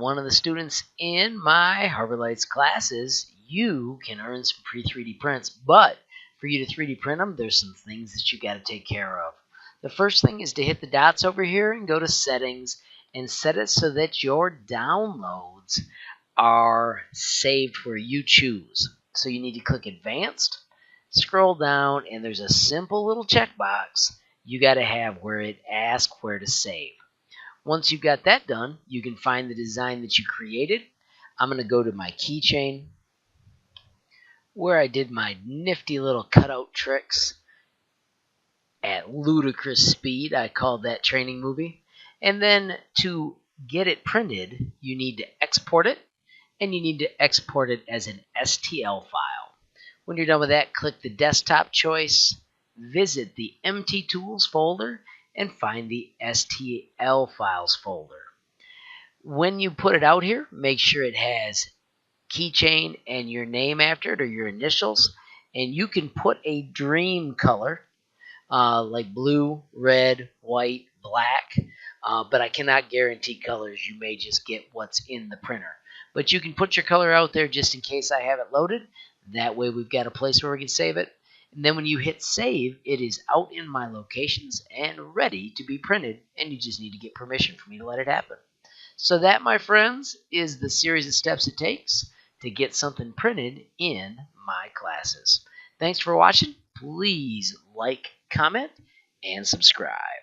one of the students in my Harbor Lights classes, you can earn some free 3D prints. But for you to 3D print them, there's some things that you got to take care of. The first thing is to hit the dots over here and go to Settings and set it so that your downloads are saved where you choose. So you need to click Advanced, scroll down, and there's a simple little checkbox you got to have where it asks where to save. Once you've got that done, you can find the design that you created. I'm going to go to my keychain where I did my nifty little cutout tricks at ludicrous speed. I called that training movie. And then to get it printed, you need to export it, and you need to export it as an STL file. When you're done with that, click the desktop choice, visit the MT Tools folder, and find the STL files folder. When you put it out here, make sure it has keychain and your name after it or your initials, and you can put a dream color like blue, red, white, black, but I cannot guarantee colors. You may just get what's in the printer. But you can put your color out there just in case I have it loaded. That way we've got a place where we can save it. And then when you hit save, it is out in my locations and ready to be printed, and you just need to get permission for me to let it happen. So that, my friends, is the series of steps it takes to get something printed in my classes. Thanks for watching. Please like, comment, and subscribe.